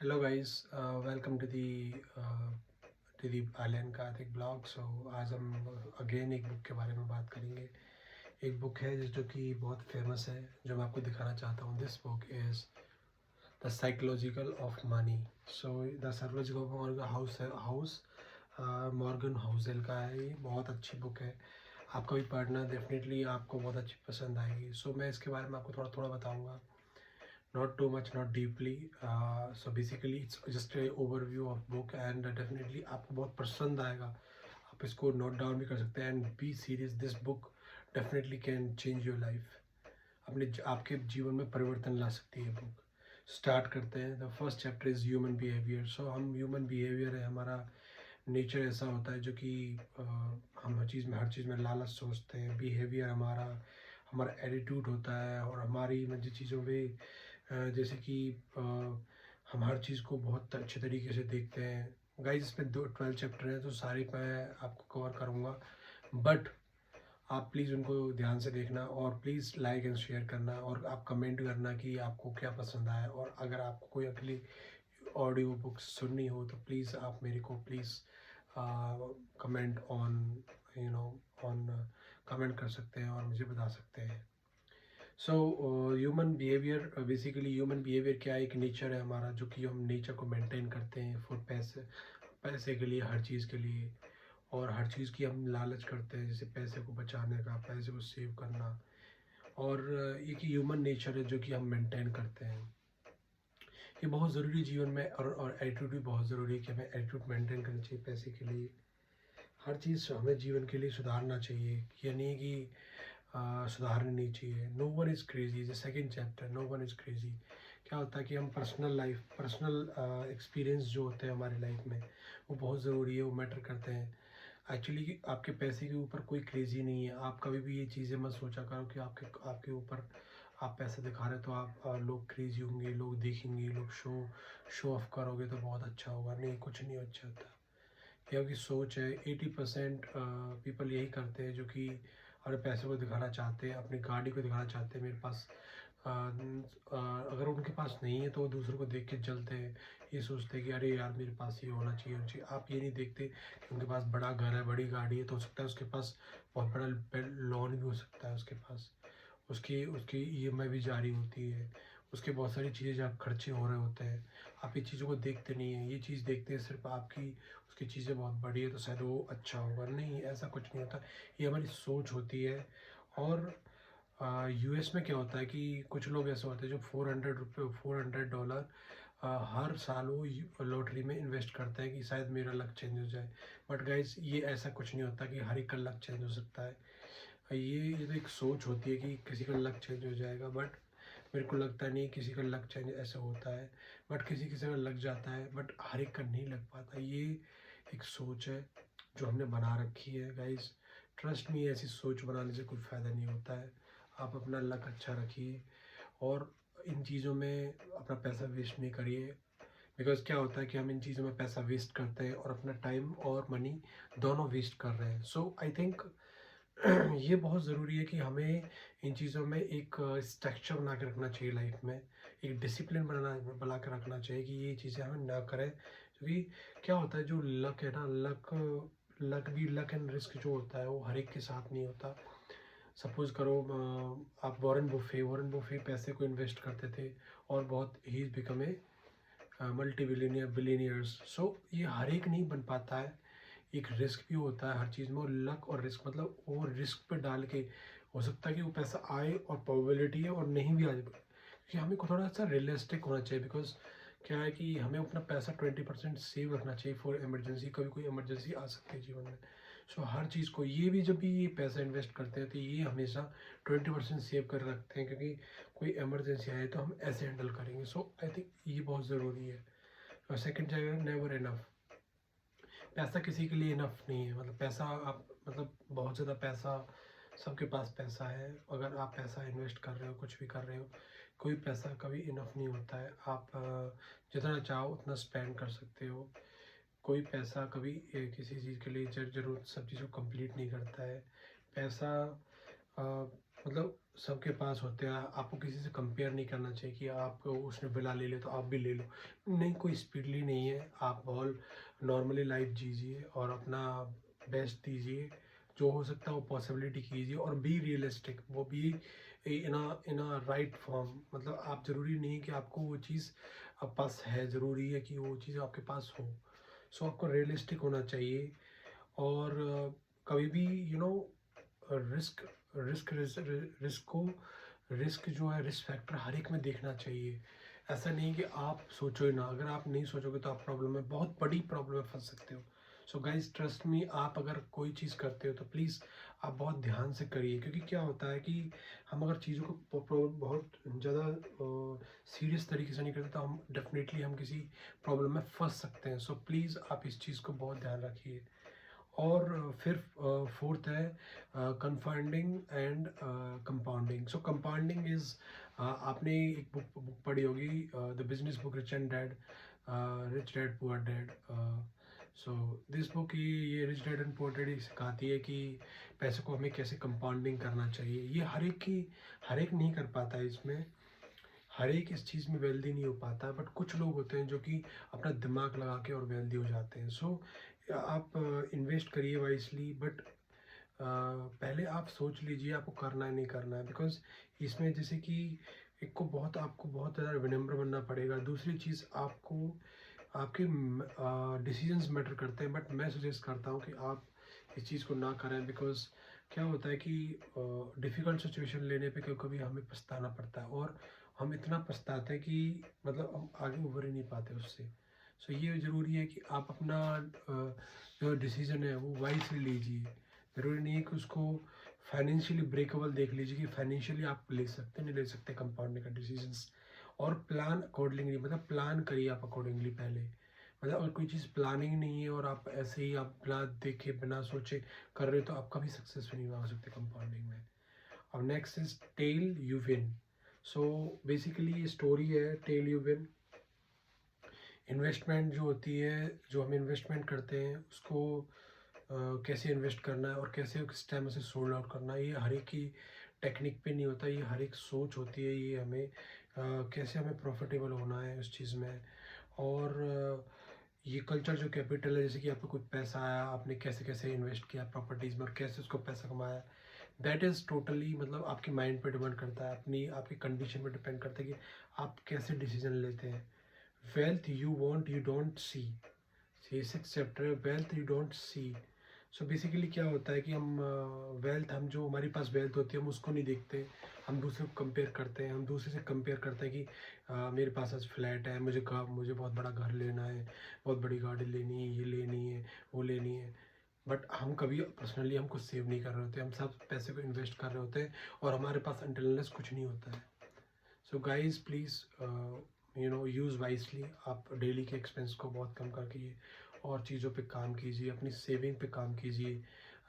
Hello guys, welcome to the alien Kartik blog. So आज हम again एक बुक के बारे में बात करेंगे। एक बुक है जो कि बहुत फेमस है, जो मैं आपको दिखाना चाहता हूँ। This book is the psychological of money. So the psychological of Morgan house Morgan Housel का है। ये बहुत अच्छी बुक है, आपको भी पढ़ना, डेफिनेटली आपको बहुत अच्छी पसंद आएगी। सो मैं इसके बारे में आपको थोड़ा थोड़ा बताऊँगा, not too much, not deeply. So basically it's just a overview of book and definitely आपको बहुत पसंद आएगा। आप इसको नोट डाउन भी कर सकते हैं। And be serious, this book definitely can change your life. आपके जीवन में परिवर्तन ला सकती है बुक। स्टार्ट करते हैं। The first chapter is human behaviour. So हम ह्यूमन बिहेवियर है, हमारा नेचर ऐसा होता है जो कि हम हर चीज़ में लालच सोचते हैं। बिहेवियर हमारा हमारा एटीट्यूड होता है, और हमारी मतलब चीज़ों पे जैसे कि हम हर चीज़ को बहुत अच्छे तरीके से देखते हैं। गाइज इसमें 12 चैप्टर हैं, तो सारे मैं आपको कवर करूँगा, बट आप प्लीज़ उनको ध्यान से देखना, और प्लीज़ लाइक एंड शेयर करना, और आप कमेंट करना कि आपको क्या पसंद आया। और अगर आपको कोई अगली ऑडियो बुक सुननी हो तो प्लीज़ आप मेरे को please comment on you know on comment कर सकते हैं और मुझे बता सकते हैं। So human behaviour, basically human behaviour क्या है, एक नेचर है हमारा, जो कि हम नेचर को मेंटेन करते हैं फॉर पैसे पैसे के लिए, हर चीज़ के लिए। और हर चीज़ की हम लालच करते हैं, जैसे पैसे को बचाने का, पैसे को सेव करना। और एक ह्यूमन नेचर है जो कि हम मेंटेन करते हैं। ये बहुत ज़रूरी जीवन में, और एटीट्यूड भी बहुत ज़रूरी है कि हमें एटीट्यूड मेंटेन करना चाहिए पैसे के लिए। हर चीज़ हमें जीवन के लिए सुधारना चाहिए, ये नहीं कि सुधारनी नहीं चाहिए। No one is crazy, the second chapter, no one is crazy. क्या होता है कि हम पर्सनल एक्सपीरियंस जो होते हैं हमारी लाइफ में, वो बहुत ज़रूरी है, वो मैटर करते हैं। एक्चुअली आपके पैसे के ऊपर कोई क्रेजी नहीं है। आप कभी भी ये चीज़ें मत सोचा करो कि आपके आपके ऊपर आप पैसे दिखा रहे तो आप लोग क्रेजी होंगे, लोग देखेंगे, लोग शो ऑफ करोगे तो बहुत अच्छा होगा। नहीं, कुछ नहीं अच्छा होता। ये आपकी सोच है। 80% पीपल यही करते हैं, जो कि अपने पैसे को दिखाना चाहते हैं, अपनी गाड़ी को दिखाना चाहते हैं। मेरे पास अगर उनके पास नहीं है तो वो दूसरों को देख के जलते हैं। ये सोचते हैं कि अरे यार मेरे पास ये होना चाहिए। आप ये नहीं देखते कि उनके पास बड़ा घर है, बड़ी गाड़ी है, तो हो सकता है उसके पास बहुत बड़ा लोन भी हो सकता है उसके पास। उसकी उसकी ईएमआई भी जारी होती है, उसके बहुत सारी चीज़ें जहाँ खर्चे हो रहे होते हैं। आप ये चीज़ों को देखते नहीं हैं, ये चीज़ देखते हैं सिर्फ आपकी उसकी चीज़ें बहुत बड़ी है तो शायद वो अच्छा होगा। नहीं, ऐसा कुछ नहीं होता। ये हमारी सोच होती है। और यूएस में क्या होता है कि कुछ लोग ऐसे होते हैं जो $400 हर साल वो लॉटरी में इन्वेस्ट करते हैं कि शायद मेरा लक चेंज हो जाए। बट गाइज ये ऐसा कुछ नहीं होता कि हर एक का लक चेंज हो सकता है। ये तो एक सोच होती है कि किसी का लक चेंज हो जाएगा, बट मेरे को लगता नहीं किसी का लक चेंज ऐसा होता है। बट किसी किसी का लग जाता है, बट हर एक का नहीं लग पाता। ये एक सोच है जो हमने बना रखी है। गाइस ट्रस्ट मी, ऐसी सोच बनाने से कोई फ़ायदा नहीं होता है। आप अपना लक अच्छा रखिए, और इन चीज़ों में अपना पैसा वेस्ट नहीं करिए। बिकॉज़ क्या होता है कि हम इन चीज़ों में पैसा वेस्ट करते हैं और अपना टाइम और मनी दोनों वेस्ट कर रहे हैं। सो आई थिंक ये बहुत ज़रूरी है कि हमें इन चीज़ों में एक स्ट्रक्चर बना के रखना चाहिए लाइफ में। एक डिसिप्लिन बना के रखना चाहिए कि ये चीज़ें हम ना करें। क्योंकि क्या होता है, जो लक है ना, लक एंड रिस्क जो होता है वो हर एक के साथ नहीं होता। सपोज़ करो आप वॉरेन बुफे पैसे को इन्वेस्ट करते थे, और बहुत ही become a multi billionaires. So ये हर एक नहीं बन पाता है। एक रिस्क भी होता है हर चीज़ में, और लक और रिस्क मतलब वो रिस्क पे डाल के हो सकता है कि वो पैसा आए, और प्रोबेबिलिटी है, और नहीं भी आ जाए। क्योंकि हमें को थोड़ा सा रियलिस्टिक होना चाहिए। बिकॉज क्या है कि हमें अपना पैसा 20% सेव रखना चाहिए फॉर इमरजेंसी। कभी कोई इमरजेंसी आ सकती है जीवन में। सो हर चीज़ को, ये भी जब भी ये पैसा इन्वेस्ट करते हैं तो ये हमेशा 20% सेव कर रखते हैं, क्योंकि कोई इमरजेंसी आए तो हम ऐसे हैंडल करेंगे। सो आई थिंक ये बहुत ज़रूरी है। और सेकेंड जगह, नेवर इनफ। पैसा किसी के लिए इनफ नहीं है। मतलब पैसा आप मतलब बहुत ज़्यादा पैसा, सबके पास पैसा है। अगर आप पैसा इन्वेस्ट कर रहे हो, कुछ भी कर रहे हो, कोई पैसा कभी इनफ नहीं होता है। आप जितना चाहो उतना स्पेंड कर सकते हो। कोई पैसा कभी किसी चीज़ के लिए ज़रूरत सब चीज़ को कंप्लीट नहीं करता है। पैसा मतलब सबके पास होते हैं, आपको किसी से कंपेयर नहीं करना चाहिए कि आप उसने विला ले ले तो आप भी ले लो। नहीं, कोई स्पीडली नहीं है, आप ऑल नॉर्मली लाइफ जीजिए और अपना बेस्ट दीजिए, जो हो सकता है वो पॉसिबिलिटी कीजिए और बी रियलिस्टिक, वो भी इन अ राइट फॉर्म। मतलब आप ज़रूरी नहीं है कि आपको वो चीज़ पास है, ज़रूरी है कि वो चीज़ आपके पास हो। सो आपको रियलिस्टिक होना चाहिए और कभी भी रिस्क रिस्क रिस्क को रिस्क जो है, रिस्क फैक्टर हर एक में देखना चाहिए। ऐसा नहीं कि आप सोचो ही ना, अगर आप नहीं सोचोगे तो आप प्रॉब्लम में, बहुत बड़ी प्रॉब्लम में फंस सकते हो। सो गाइज ट्रस्ट मी, आप अगर कोई चीज़ करते हो तो प्लीज़ आप बहुत ध्यान से करिए, क्योंकि क्या होता है कि हम अगर चीज़ों को बहुत ज़्यादा सीरियस तरीके से नहीं करते तो हम डेफिनेटली हम किसी प्रॉब्लम में फंस सकते हैं। सो प्लीज़ आप इस चीज़ को बहुत ध्यान रखिए। और फिर फोर्थ है compounding and compounding. So compounding is, आपने एक बुक पढ़ी होगी, the business book rich dad poor dad. So this book, ये rich dad and poor dad सिखाती है कि पैसे को हमें कैसे कंपाउंडिंग करना चाहिए। ये हर एक नहीं कर पाता है, इसमें हर एक इस चीज़ में वेल्दी नहीं हो पाता, बट कुछ लोग होते हैं जो कि अपना दिमाग लगा के और वेल्दी हो जाते हैं। सो आप इन्वेस्ट करिए वाइसली, बट पहले आप सोच लीजिए आपको करना है नहीं करना है, बिकॉज इसमें जैसे कि आपको बहुत ज़्यादा विनम्र बनना पड़ेगा। दूसरी चीज़, आपको आपके डिसीजंस मैटर करते हैं, बट मैं सजेस्ट करता हूँ कि आप इस चीज़ को ना करें, बिकॉज क्या होता है कि डिफ़िकल्ट सिचुएशन लेने पे कभी कभी हमें पछताना पड़ता है, और हम इतना पछताते हैं कि मतलब हम आगे उभर ही नहीं पाते उससे। सो ये ज़रूरी है कि आप अपना जो डिसीज़न है वो वाइसली लीजिए। ज़रूरी नहीं है कि उसको फाइनेंशियली ब्रेकेबल देख लीजिए कि फाइनेंशियली आप ले सकते नहीं ले सकते कंपाउंडिंग का डिसीजंस। और प्लान अकॉर्डिंगली, मतलब प्लान करिए आप अकॉर्डिंगली पहले। मतलब अगर कोई चीज़ प्लानिंग नहीं है और आप ऐसे ही आप बिना देखे बिना सोचे कर रहे हो तो आप कभी सक्सेसफुल नहीं हो सकते कंपाउंडिंग में। अब next is tell you win. So basically ये स्टोरी है टेल यू विन। इन्वेस्टमेंट जो होती है, जो हम इन्वेस्टमेंट करते हैं उसको कैसे इन्वेस्ट करना है और कैसे किस टाइम से सोल्ड आउट करना है, ये हर एक की टेक्निक पे नहीं होता, ये हर एक सोच होती है। ये हमें कैसे हमें प्रॉफिटेबल होना है उस चीज़ में। और ये कल्चर जो कैपिटल है, जैसे कि आपको कुछ पैसा आया, आपने कैसे कैसे इन्वेस्ट किया प्रॉपर्टीज़ में और कैसे उसको पैसा कमाया, दैट इज़ टोटली मतलब आपके माइंड पे डिपेंड करता है, अपनी आपकी कंडीशन पे डिपेंड करता है कि आप कैसे डिसीजन लेते हैं। Wealth you want you don't see, ये सिक्स चैप्टर है, wealth you don't see. So basically क्या होता है कि हम वेल्थ, हम जो हमारे पास वेल्थ होती है हम उसको नहीं देखते, हम दूसरे को कंपेयर करते हैं। हम दूसरे से कंपेयर करते हैं कि मेरे पास आज फ्लैट है, मुझे बहुत बड़ा घर लेना है, बहुत बड़ी गाड़ी लेनी है, ये लेनी है, वो लेनी है। बट हम कभी पर्सनली हम कुछ सेव नहीं कर रहे होते, हम सब पैसे को इन्वेस्ट कर रहे होते हैं और हमारे पास अनटिल कुछ नहीं होता है। So guys please use wisely. आप डेली के एक्सपेंस को बहुत कम करके और चीज़ों पे काम कीजिए, अपनी सेविंग पे काम कीजिए,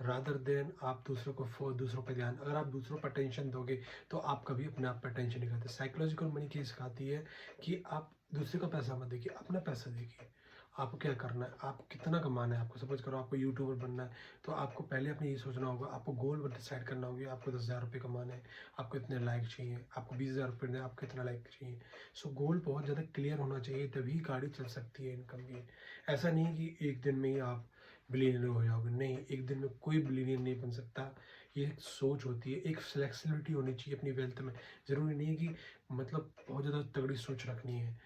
रादर देन आप दूसरों पे ध्यान। अगर आप दूसरों पर टेंशन दोगे तो आप कभी अपने आप पर टेंशन नहीं करते। साइकोलॉजिकल मनी क्या सिखाती है कि आप दूसरे का पैसा मत देखिए, अपना पैसा देखिए। आपको क्या करना है, आप कितना कमाना है, आपको सपोज करो आपको यूट्यूबर बनना है, तो आपको पहले अपने ये सोचना होगा, आपको गोल डिसाइड करना होगा। आपको 10,000 रुपये कमाने हैं, आपको इतने लाइक चाहिए, आपको 20,000 रुपये दें, आपको इतना लाइक चाहिए। सो गोल बहुत ज़्यादा क्लियर होना चाहिए, तभी गाड़ी चल सकती है इनकम की। ऐसा नहीं कि एक दिन में ही आप बिलीनियर हो जाओगे, नहीं, एक दिन में कोई बिलीनियर नहीं बन सकता। ये एक सोच होती है, एक फ्लेक्सिबिलिटी होनी चाहिए अपनी वेल्थ में। ज़रूरी नहीं है कि मतलब बहुत ज़्यादा तगड़ी सोच रखनी है।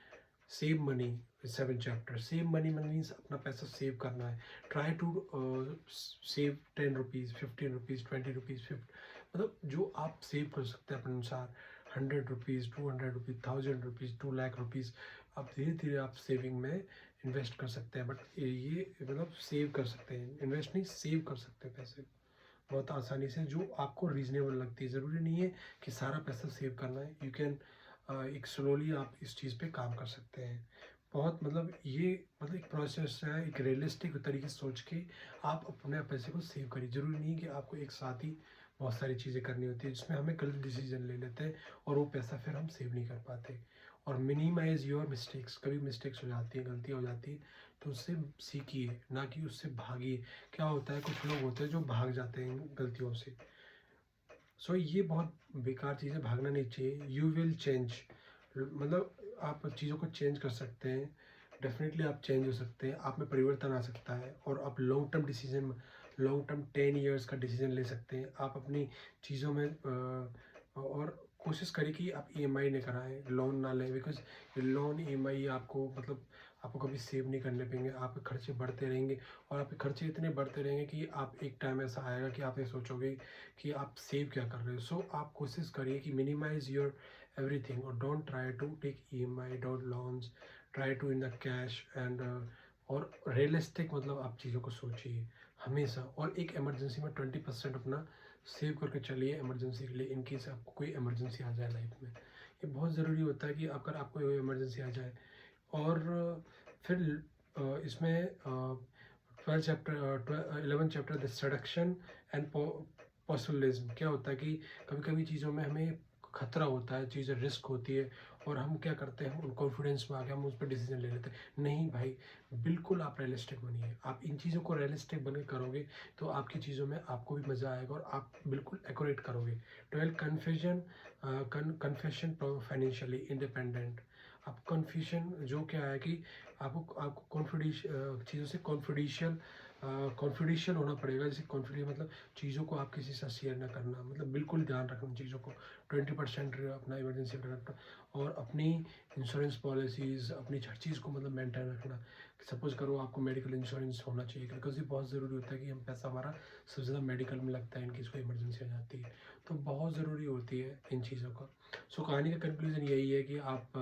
Save money, 7 chapter, save money means अपना पैसा सेव करना है। Try to save 10 rupees, 15 rupees, 20 rupees, मतलब जो आप सेव कर सकते हैं अपने अनुसार। 100 rupees, 200 rupees, 1000 rupees, 2 lakh rupees, आप धीरे धीरे आप सेविंग में इन्वेस्ट कर सकते हैं। बट ये मतलब सेव कर सकते हैं, इन्वेस्ट नहीं, सेव कर सकते हैं पैसे बहुत आसानी से, जो आपको रीजनेबल लगती है। ज़रूरी नहीं है कि सारा पैसा सेव करना है, यू कैन एक स्लोली आप इस चीज़ पे काम कर सकते हैं। बहुत मतलब ये मतलब एक प्रोसेस है, एक रियलिस्टिक तरीके से सोच के आप अपने पैसे को सेव करिए। ज़रूरी नहीं है कि आपको एक साथ ही बहुत सारी चीज़ें करनी होती है जिसमें हमें गलत डिसीजन ले लेते हैं और वो पैसा फिर हम सेव नहीं कर पाते। और मिनिमाइज योर मिस्टेक्स, कभी मिस्टेक्स हो जाती है, गलतियाँ हो जाती है, तो उससे सीखिए, ना कि उससे भागिए। क्या होता है, कुछ लोग होते हैं जो भाग जाते हैं गलतियों से। सो ये बहुत बेकार चीज़ है, भागना नहीं चाहिए। यू विल चेंज, मतलब आप चीज़ों को चेंज कर सकते हैं, डेफिनेटली आप चेंज हो सकते हैं, आप में परिवर्तन आ सकता है और आप long term decision, long term 10 years का डिसीजन ले सकते हैं। आप अपनी चीज़ों में और कोशिश करिए कि आप ईएमआई नहीं कराएं, लोन ना लें, बिकॉज लोन ईएमआई आपको मतलब आपको कभी सेव नहीं करने पाएंगे, आपके खर्चे बढ़ते रहेंगे और आपके खर्चे इतने बढ़ते रहेंगे कि आप एक टाइम ऐसा आएगा कि आप ये सोचोगे कि आप सेव क्या कर रहे हो। सो आप कोशिश करिए कि मिनिमाइज योर एवरीथिंग और don't try to take EMI, don't loans, try to in the cash and और रियलिस्टिक, मतलब आप चीज़ों को सोचिए हमेशा। और एक इमरजेंसी में 20% अपना सेव करके चलिए इमरजेंसी के लिए, इन केस आपको कोई इमरजेंसी आ जाए लाइफ में। ये बहुत ज़रूरी होता है कि अगर आपको इमरजेंसी आ जाए। और फिर इसमें 11 chapter the seduction and possibilism, क्या होता है कि कभी कभी चीज़ों में हमें खतरा होता है, चीज़ें रिस्क होती है और हम क्या करते हैं, उन कॉन्फिडेंस में आके हम उस पर डिसीजन ले लेते हैं। नहीं भाई, बिल्कुल आप रियलिस्टिक बनिए। आप इन चीज़ों को रियलिस्टिक बन के करोगे तो आपकी चीज़ों में आपको भी मज़ा आएगा और आप बिल्कुल एक्यूरेट करोगे। 12 कन्फेशन फाइनेंशियली इंडिपेंडेंट। आप कन्फ्यूजन जो क्या है कि आपको चीज़ों से कॉन्फिडेंशियल होना पड़ेगा। जैसे कॉन्फिडेंस मतलब चीज़ों को आप किसी से शेयर ना करना, मतलब बिल्कुल ध्यान रखना चीज़ों को। 20% अपना इमरजेंसी रखना और अपनी इंश्योरेंस पॉलिसीज़, अपनी हर चीज़ को मतलब मेंटेन रखना। सपोज करो आपको मेडिकल इंश्योरेंस होना चाहिए, बिकॉज ये बहुत ज़रूरी होता है कि हम पैसा हमारा सबसे ज़्यादा मेडिकल में लगता है, इनकी कोई इमरजेंसी आ जाती है तो बहुत ज़रूरी होती है इन चीज़ों का। सो कहानी का कंक्लूजन यही है कि आप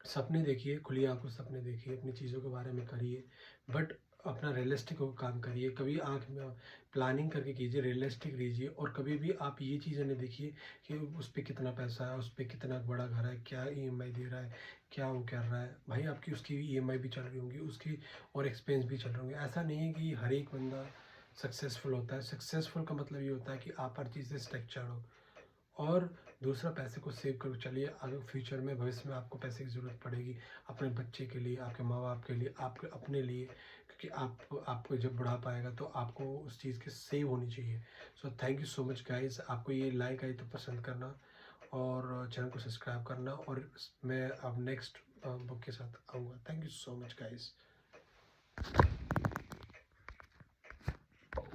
सपने देखिए, खुली आंखों से सपने देखिए, अपनी चीज़ों के बारे में करिए, बट अपना रियलिस्टिक होकर काम करिए। कभी आंख में प्लानिंग करके कीजिए, रियलिस्टिक रहिए और कभी भी आप ये चीज़ें नहीं देखिए कि उस पर कितना पैसा है, उस पर कितना बड़ा घर है, क्या ईएमआई दे रहा है, क्या वो कर रहा है। भाई आपकी उसकी ईएमआई भी चल रही होंगी, उसकी और एक्सपेंस भी चल रहे होंगे। ऐसा नहीं है कि हर एक बंदा सक्सेसफुल होता है। सक्सेसफुल का मतलब ये होता है कि आप हर चीज़ से स्ट्रक्चर हो। और दूसरा, पैसे को सेव कर चलिए। अगर फ्यूचर में, भविष्य में आपको पैसे की ज़रूरत पड़ेगी, अपने बच्चे के लिए, आपके माँ बाप के लिए, आपके अपने लिए, क्योंकि आपको जब बुढ़ापा आएगा तो आपको उस चीज़ की सेव होनी चाहिए। So thank you so much guys. आपको ये लाइक आई तो पसंद करना और चैनल को सब्सक्राइब करना और मैं अब नेक्स्ट बुक के साथ आऊँगा। Thank you so much guys.